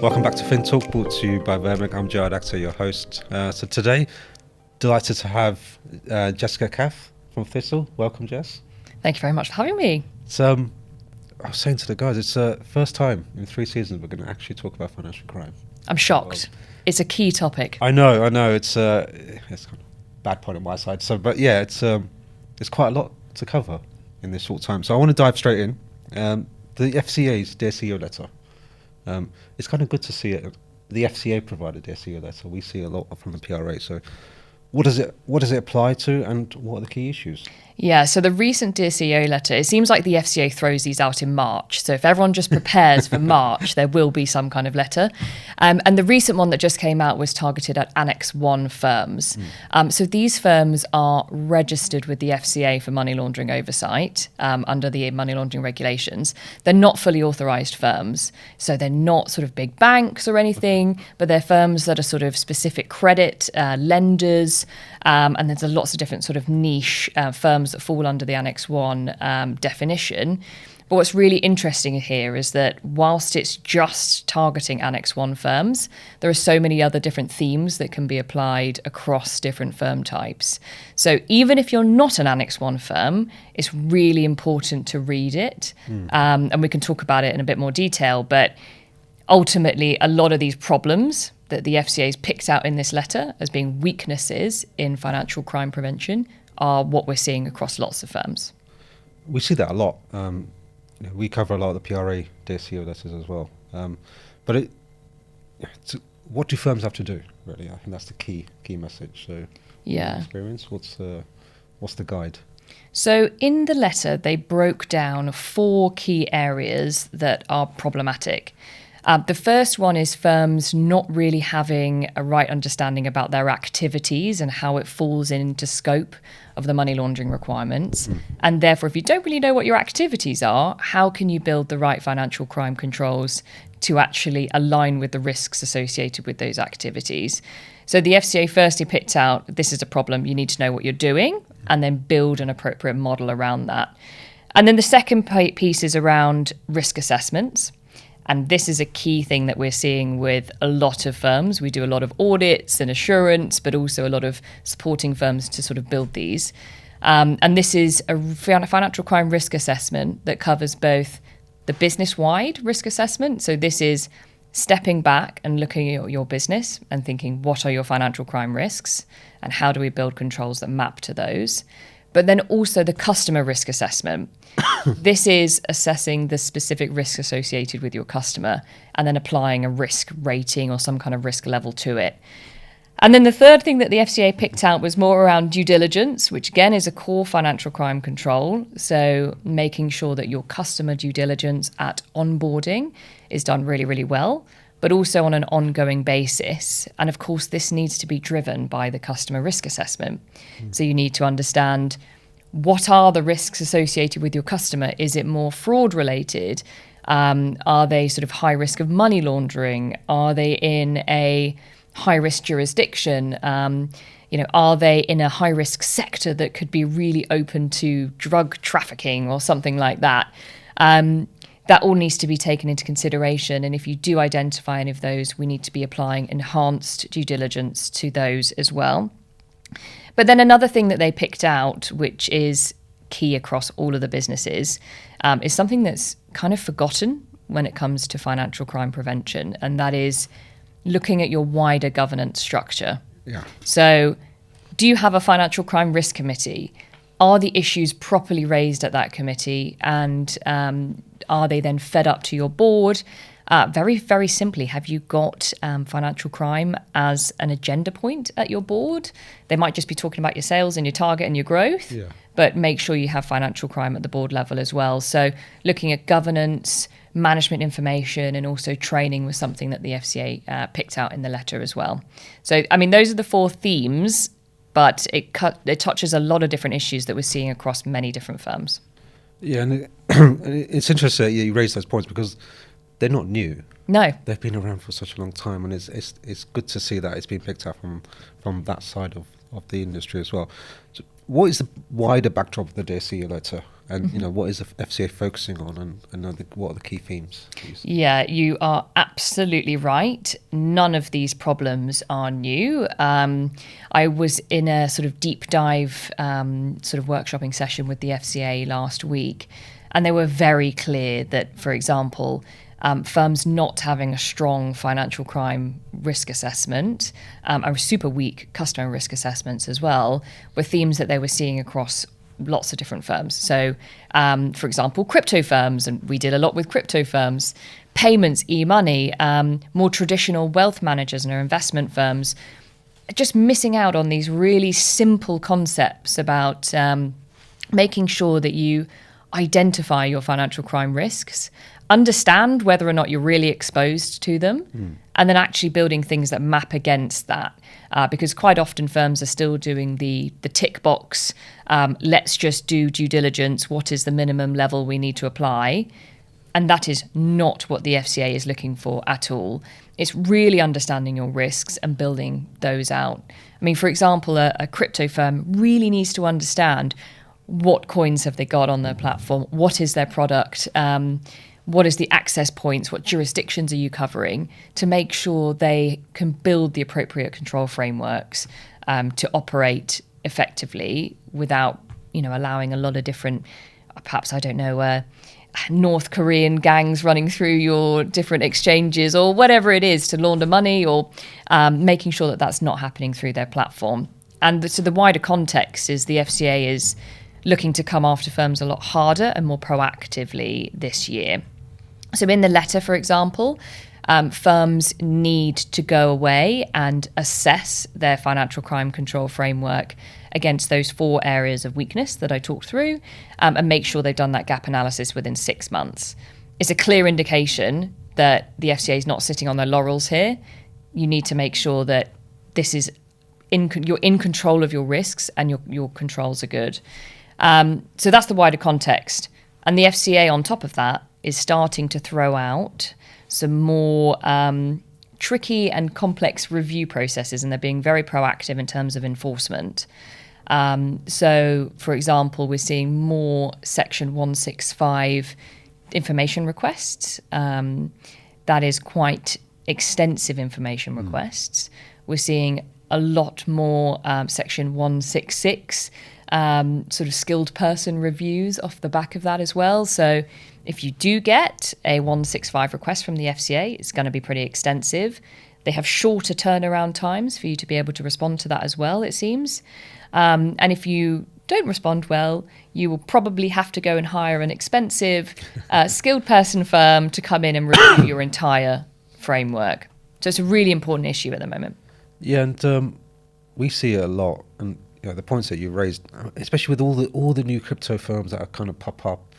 Welcome back to FinTalk, brought to you by Vermec. I'm Jawad Akhtar, your host. So today, delighted to have Jessica Cath from Thistle. Welcome, Jess. Thank you very much for having me. So, I was saying to the guys, it's the first time in 3 seasons we're going to actually talk about financial crime. I'm shocked. It's a key topic. I know. It's kind of bad point on my side. So, but yeah, it's quite a lot to cover in this short time. So I want to dive straight in. The FCA's Dear CEO letter. It's kind of good to see it. The FCA provided their CEO letter. We see a lot from the PRA. So what does it apply to, and what are the key issues? Yeah, so the recent Dear CEO letter, it seems like the FCA throws these out in March. So if everyone just prepares for March, there will be some kind of letter. And the recent one that just came out was targeted at Annex 1 firms. So these firms are registered with the FCA for money laundering oversight under the money laundering regulations. They're not fully authorised firms. So they're not sort of big banks or anything, but they're firms that are sort of specific credit, lenders, and there's lots of different sort of niche firms that fall under the Annex 1 definition. But what's really interesting here is that whilst it's just targeting Annex 1 firms, there are so many other different themes that can be applied across different firm types. So even if you're not an Annex 1 firm, it's really important to read it. And we can talk about it in a bit more detail. But ultimately, a lot of these problems that the FCA has picked out in this letter as being weaknesses in financial crime prevention are what we're seeing across lots of firms. We see that a lot. We cover a lot of the PRA Dear CEO letters as well. But what do firms have to do, really? I think that's the key message. So, yeah. Experience. What's the guide? So in the letter, they broke down 4 key areas that are problematic. The first one is firms not really having a right understanding about their activities and how it falls into scope of the money laundering requirements. And therefore, if you don't really know what your activities are, how can you build the right financial crime controls to actually align with the risks associated with those activities? So the FCA firstly picked out, this is a problem, you need to know what you're doing, and then build an appropriate model around that. And then the second piece is around risk assessments. And this is a key thing that we're seeing with a lot of firms. We do a lot of audits and assurance, but also a lot of supporting firms to sort of build these. And this is a financial crime risk assessment that covers both the business-wide risk assessment. So this is stepping back and looking at your business and thinking, what are your financial crime risks? And how do we build controls that map to those? But then also the customer risk assessment. This is assessing the specific risks associated with your customer and then applying a risk rating or some kind of risk level to it. And then the third thing that the FCA picked out was more around due diligence, which again is a core financial crime control. So making sure that your customer due diligence at onboarding is done really, really well, but also on an ongoing basis. And of course, this needs to be driven by the customer risk assessment. So you need to understand, what are the risks associated with your customer? Is it more fraud related? Are they sort of high risk of money laundering? Are they in a high risk jurisdiction? Are they in a high risk sector that could be really open to drug trafficking or something like that? That all needs to be taken into consideration. And if you do identify any of those, we need to be applying enhanced due diligence to those as well. But then another thing that they picked out, which is key across all of the businesses, is something that's kind of forgotten when it comes to financial crime prevention. And that is looking at your wider governance structure. Yeah. So do you have a financial crime risk committee? Are the issues properly raised at that committee? And are they then fed up to your board? Very, very simply, have you got financial crime as an agenda point at your board? They might just be talking about your sales and your target and your growth, but make sure you have financial crime at the board level as well. So looking at governance, management information, and also training was something that the FCA picked out in the letter as well. So, I mean, those are the 4 themes, but it touches a lot of different issues that we're seeing across many different firms. Yeah, and it's interesting you raise those points because they're not new. No. They've been around for such a long time, and it's good to see that it's been picked up from that side of the industry as well. So what is the wider backdrop of the Dear CEO letter? And what is the FCA focusing on, and what are the key themes? Yeah, you are absolutely right. None of these problems are new. I was in a sort of deep dive sort of workshopping session with the FCA last week, and they were very clear that, for example, firms not having a strong financial crime risk assessment and super weak customer risk assessments as well were themes that they were seeing across lots of different firms. So, for example, crypto firms, and we did a lot with crypto firms, payments, e-money, more traditional wealth managers and our investment firms, just missing out on these really simple concepts about making sure that you identify your financial crime risks, understand whether or not you're really exposed to them, and then actually building things that map against that. Because quite often firms are still doing the tick box, let's just do due diligence, what is the minimum level we need to apply? And that is not what the FCA is looking for at all. It's really understanding your risks and building those out. I mean, for example, a crypto firm really needs to understand what coins have they got on their platform, what is their product, what is the access points, what jurisdictions are you covering, to make sure they can build the appropriate control frameworks to operate effectively without, allowing a lot of different, perhaps, I don't know, North Korean gangs running through your different exchanges or whatever it is to launder money, or making sure that that's not happening through their platform. And so the wider context is the FCA is looking to come after firms a lot harder and more proactively this year. So in the letter, for example, firms need to go away and assess their financial crime control framework against those 4 areas of weakness that I talked through, and make sure they've done that gap analysis within 6 months. It's a clear indication that the FCA is not sitting on their laurels here. You need to make sure that this is you're in control of your risks and your controls are good. So that's the wider context. And the FCA, on top of that, is starting to throw out some more tricky and complex review processes, and they're being very proactive in terms of enforcement. So, for example, we're seeing more Section 165 information requests. That is quite extensive information requests. We're seeing a lot more Section 166 sort of skilled person reviews off the back of that as well. So if you do get a 165 request from the FCA, it's going to be pretty extensive. They have shorter turnaround times for you to be able to respond to that as well, it seems. And if you don't respond well, you will probably have to go and hire an expensive skilled person firm to come in and review your entire framework. So it's a really important issue at the moment. Yeah, and we see it a lot. And the points that you raised, especially with all the new crypto firms that are kind of pop up,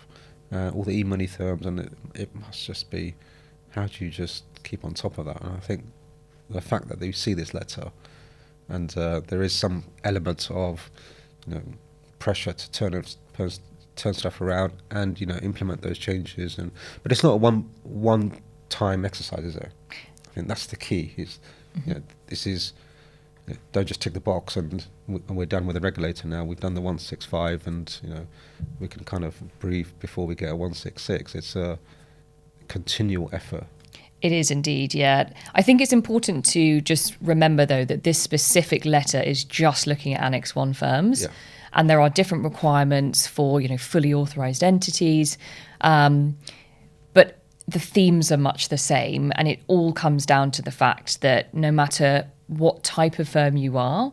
all the e-money firms, and it must just be, how do you just keep on top of that? And I think the fact that you see this letter, and there is some element of pressure to turn stuff around and implement those changes, but it's not a one time exercise, is it? I think that's the key. Is this is. Don't just tick the box and we're done with the regulator now. We've done the 165 and we can kind of breathe before we get a 166. It's a continual effort. It is indeed, yeah. I think it's important to just remember, though, that this specific letter is just looking at Annex 1 firms. Yeah. And there are different requirements for fully authorised entities. But the themes are much the same. And it all comes down to the fact that no matter what type of firm you are,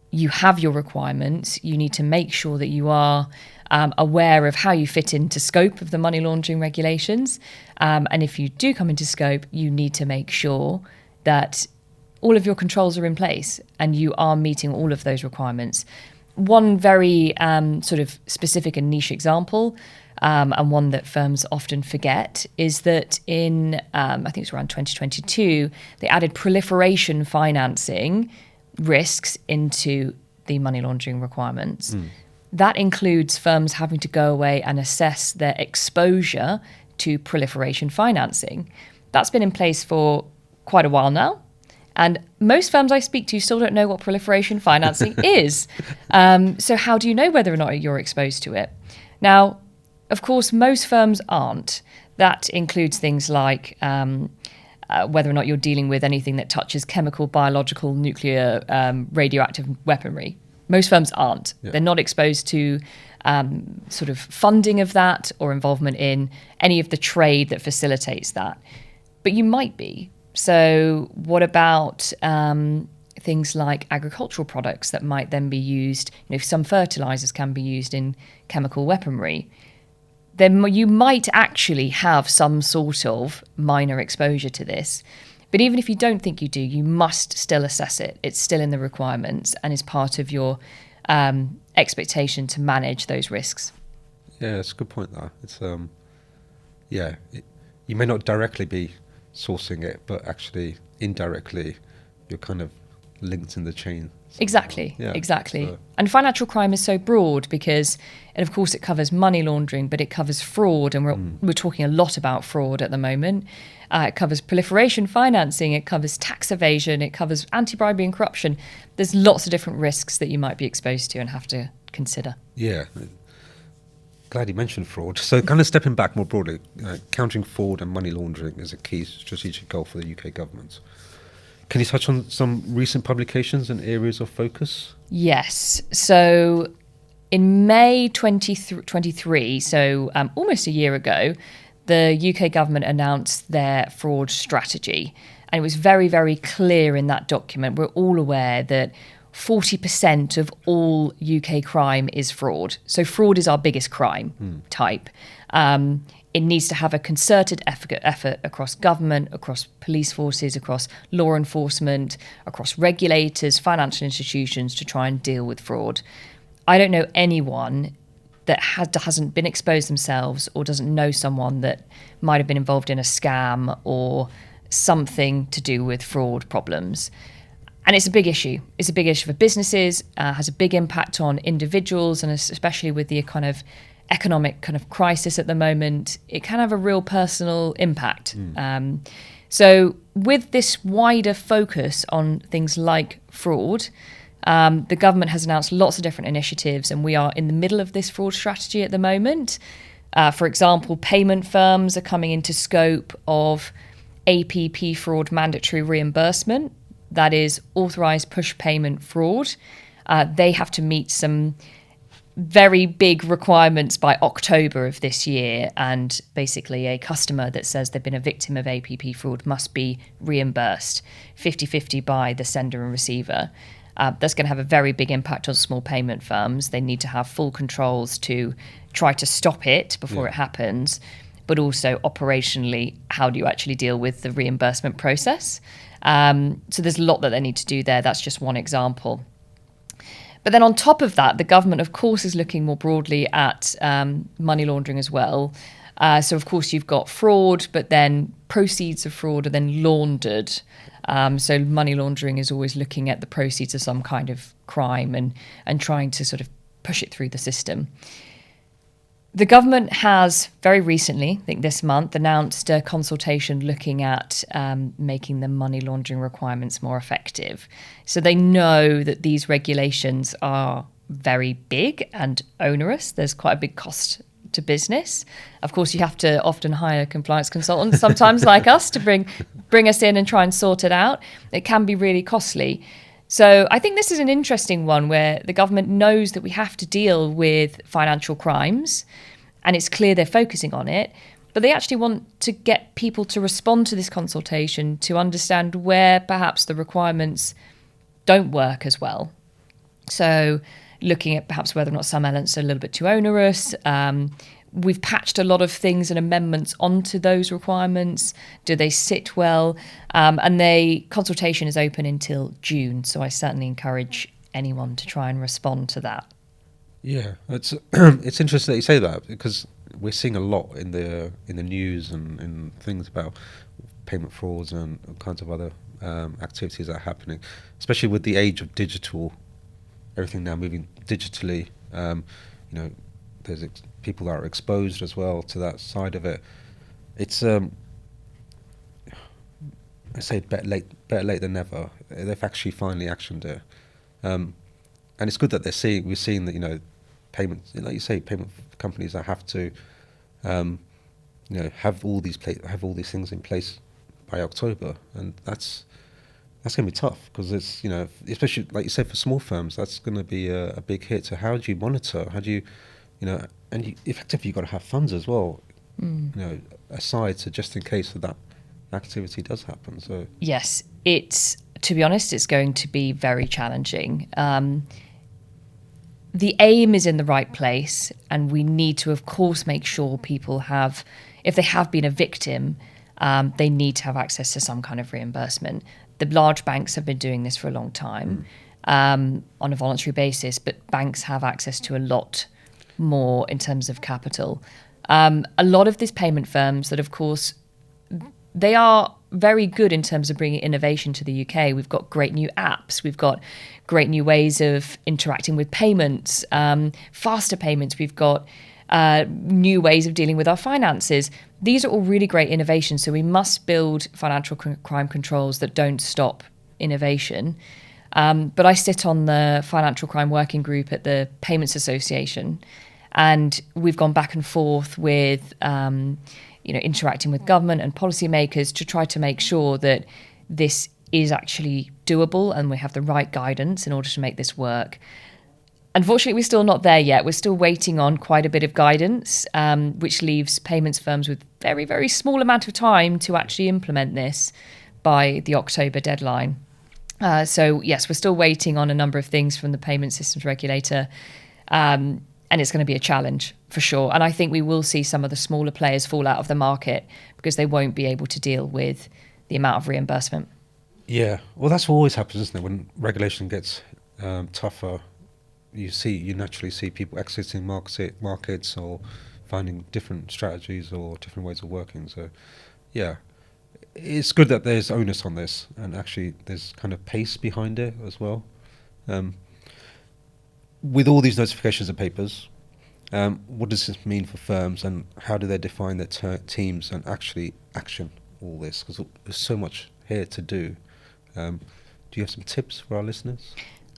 you have your requirements. You need to make sure that you are aware of how you fit into scope of the money laundering regulations. And if you do come into scope, you need to make sure that all of your controls are in place and you are meeting all of those requirements. One very sort of specific and niche example, and one that firms often forget, is that in, I think it's around 2022, they added proliferation financing risks into the money laundering requirements. That includes firms having to go away and assess their exposure to proliferation financing. That's been in place for quite a while now. And most firms I speak to still don't know what proliferation financing is. So how do you know whether or not you're exposed to it? Now, Of course, most firms aren't. That includes things like whether or not you're dealing with anything that touches chemical, biological, nuclear, radioactive weaponry. Most firms aren't. Yeah. They're not exposed to sort of funding of that or involvement in any of the trade that facilitates that. But you might be. So what about things like agricultural products that might then be used? Some fertilizers can be used in chemical weaponry. Then you might actually have some sort of minor exposure to this. But even if you don't think you do, you must still assess it. It's still in the requirements and is part of your expectation to manage those risks. Yeah, it's a good point there. It's you may not directly be sourcing it, but actually indirectly you're kind of linked in the chain. Exactly. So. And financial crime is so broad because, and of course it covers money laundering, but it covers fraud, and we're talking a lot about fraud at the moment. It covers proliferation financing, it covers tax evasion, it covers anti-bribery and corruption. There's lots of different risks that you might be exposed to and have to consider. Yeah. Glad you mentioned fraud. So kind of stepping back more broadly, countering fraud and money laundering is a key strategic goal for the UK government. Can you touch on some recent publications and areas of focus? Yes. So in May 2023, so almost a year ago, the UK government announced their fraud strategy. And it was very, very clear in that document. We're all aware that 40% of all UK crime is fraud. So fraud is our biggest crime type. It needs to have a concerted effort across government, across police forces, across law enforcement, across regulators, financial institutions to try and deal with fraud. I don't know anyone that hasn't been exposed themselves or doesn't know someone that might have been involved in a scam or something to do with fraud problems. And it's a big issue. It's a big issue for businesses, has a big impact on individuals, and especially with the kind of economic kind of crisis at the moment, it can have a real personal impact. So with this wider focus on things like fraud, the government has announced lots of different initiatives, and we are in the middle of this fraud strategy at the moment. For example, payment firms are coming into scope of APP fraud mandatory reimbursement. That is authorised push payment fraud. They have to meet some very big requirements by October of this year, and basically a customer that says they've been a victim of APP fraud must be reimbursed 50-50 by the sender and receiver. That's going to have a very big impact on small payment firms. They need to have full controls to try to stop it before it happens, but also operationally, how do you actually deal with the reimbursement process? So there's a lot that they need to do there. That's just one example. But then on top of that, the government, of course, is looking more broadly at money laundering as well. So, of course, you've got fraud, but then proceeds of fraud are then laundered. So money laundering is always looking at the proceeds of some kind of crime and trying to sort of push it through the system. The government has very recently, I think this month, announced a consultation looking at making the money laundering requirements more effective. So they know that these regulations are very big and onerous. There's quite a big cost to business. Of course, you have to often hire compliance consultants, sometimes like us, to bring us in and try and sort it out. It can be really costly. So I think this is an interesting one where the government knows that we have to deal with financial crimes, and it's clear they're focusing on it, but they actually want to get people to respond to this consultation to understand where perhaps the requirements don't work as well. So looking at perhaps whether or not some elements are a little bit too onerous. We've patched a lot of things and amendments onto those requirements. Do they sit well? And the consultation is open until June, so I certainly encourage anyone to try and respond to that. Yeah, it's it's interesting that you say that, because we're seeing a lot in the news and things about payment frauds and all kinds of other activities that are happening, especially with the age of digital, everything now moving digitally. There's people that are exposed as well to that side of it. It's I say better late than never. They've actually finally actioned it, and it's good that we're seeing that payments, like you say, payment companies that have to have all these things in place by October, and that's going to be tough because it's especially like you said for small firms, that's going to be a big hit. So how do you monitor? How do you and effectively you've got to have funds as well, aside to just in case that activity does happen. So yes, to be honest, it's going to be very challenging. The aim is in the right place, and we need to, of course, make sure people have, if they have been a victim, they need to have access to some kind of reimbursement. The large banks have been doing this for a long time on a voluntary basis, but banks have access to a lot more in terms of capital. A lot of these payment firms that, of course, they are very good in terms of bringing innovation to the UK. We've got great new apps. We've got great new ways of interacting with payments, faster payments. We've got new ways of dealing with our finances. These are all really great innovations. So we must build financial crime controls that don't stop innovation. But I sit on the Financial Crime Working Group at the Payments Association, and we've gone back and forth with interacting with government and policymakers to try to make sure that this is actually doable and we have the right guidance in order to make this work. Unfortunately, we're still not there yet. We're still waiting on quite a bit of guidance, which leaves payments firms with very, very small amount of time to actually implement this by the October deadline. So yes, we're still waiting on a number of things from the payment systems regulator. And it's going to be a challenge for sure. And I think we will see some of the smaller players fall out of the market because they won't be able to deal with the amount of reimbursement. Yeah, well, that's what always happens, isn't it? When regulation gets tougher, you naturally see people exiting markets or finding different strategies or different ways of working. So, yeah, it's good that there's onus on this, and actually there's kind of pace behind it as well. With all these notifications and papers, what does this mean for firms, and how do they define their teams and actually action all this? Because there's so much here to do. Do you have some tips for our listeners?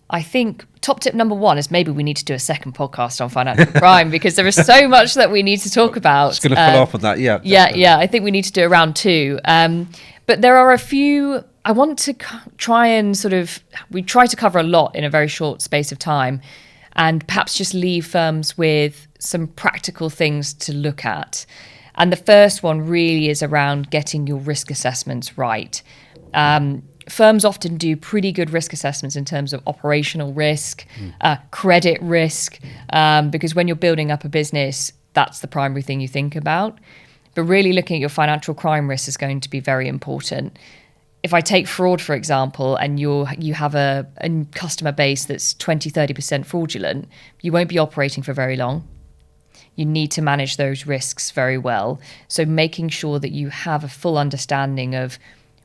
I think top tip number one is maybe we need to do a second podcast on financial crime because there is so much that we need to talk about. Just going to follow up on that, yeah. Yeah. I think we need to do a round two. But there are a few. I want to try and we try to cover a lot in a very short space of time, and perhaps just leave firms with some practical things to look at. And the first one really is around getting your risk assessments right. Firms often do pretty good risk assessments in terms of operational risk, credit risk, because when you're building up a business, that's the primary thing you think about. But really looking at your financial crime risk is going to be very important. If I take fraud, for example, and you have a customer base that's 20-30% fraudulent, you won't be operating for very long. You need to manage those risks very well. So making sure that you have a full understanding of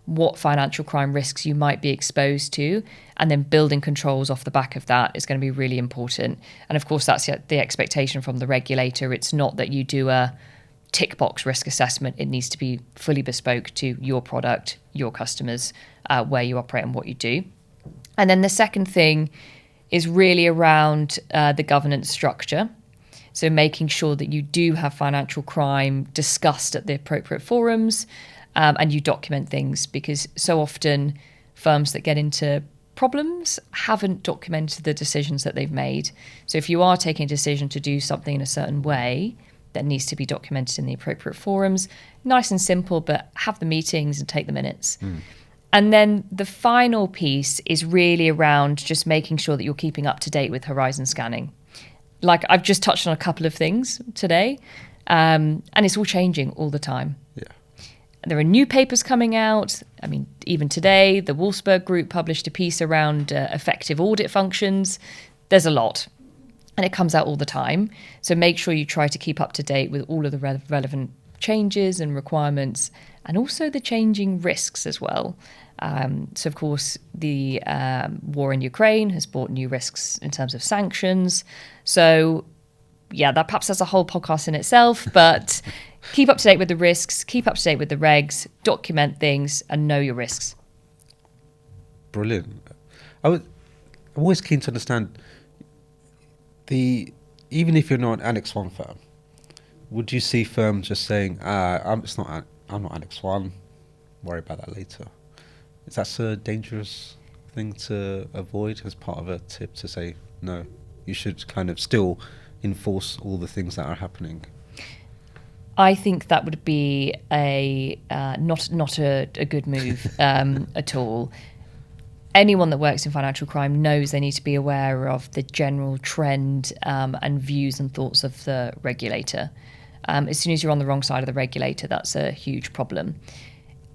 what financial crime risks you might be exposed to, and then building controls off the back of that is going to be really important. And of course, that's the expectation from the regulator. It's not that you do a tick box risk assessment. It needs to be fully bespoke to your product, your customers, where you operate and what you do. And then the second thing is really around the governance structure. So making sure that you do have financial crime discussed at the appropriate forums, and you document things, because so often firms that get into problems haven't documented the decisions that they've made. So if you are taking a decision to do something in a certain way, that needs to be documented in the appropriate forums. Nice and simple, but have the meetings and take the minutes. And then the final piece is really around just making sure that you're keeping up to date with horizon scanning. Like I've just touched on a couple of things today, and it's all changing all the time. Yeah. There are new papers coming out. I mean, even today, the Wolfsburg Group published a piece around effective audit functions. There's a lot, and it comes out all the time. So make sure you try to keep up to date with all of the relevant changes and requirements, and also the changing risks as well. So, of course, the war in Ukraine has brought new risks in terms of sanctions. So, yeah, that perhaps that's a whole podcast in itself, but keep up to date with the risks, keep up to date with the regs, document things, and know your risks. Brilliant. I'm always keen to understand even if you're not an Annex 1 firm, would you see firms just saying, I'm not Annex 1, worry about that later? Is that a dangerous thing to avoid as part of a tip to say, no, you should kind of still enforce all the things that are happening? I think that would be not a good move at all. Anyone that works in financial crime knows they need to be aware of the general trend and views and thoughts of the regulator. As soon as you're on the wrong side of the regulator, that's a huge problem.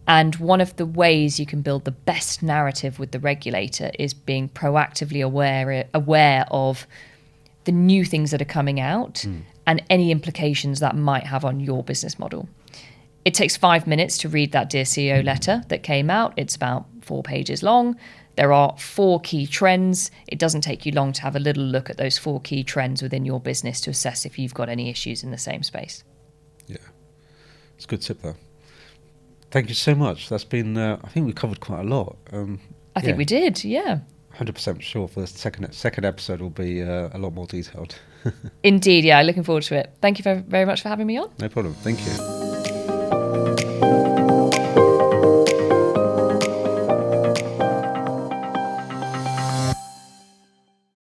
And one of the ways you can build the best narrative with the regulator is being proactively aware of the new things that are coming out and any implications that might have on your business model. It takes 5 minutes to read that Dear CEO letter that came out. It's about 4 pages long. There are 4 key trends. It doesn't take you long to have a little look at those 4 key trends within your business to assess if you've got any issues in the same space. Yeah, it's a good tip though. Thank you so much. That's been, I think we covered quite a lot. I think we did, yeah. 100% sure for the second episode will be a lot more detailed. Indeed, yeah. Looking forward to it. Thank you very much for having me on. No problem. Thank you.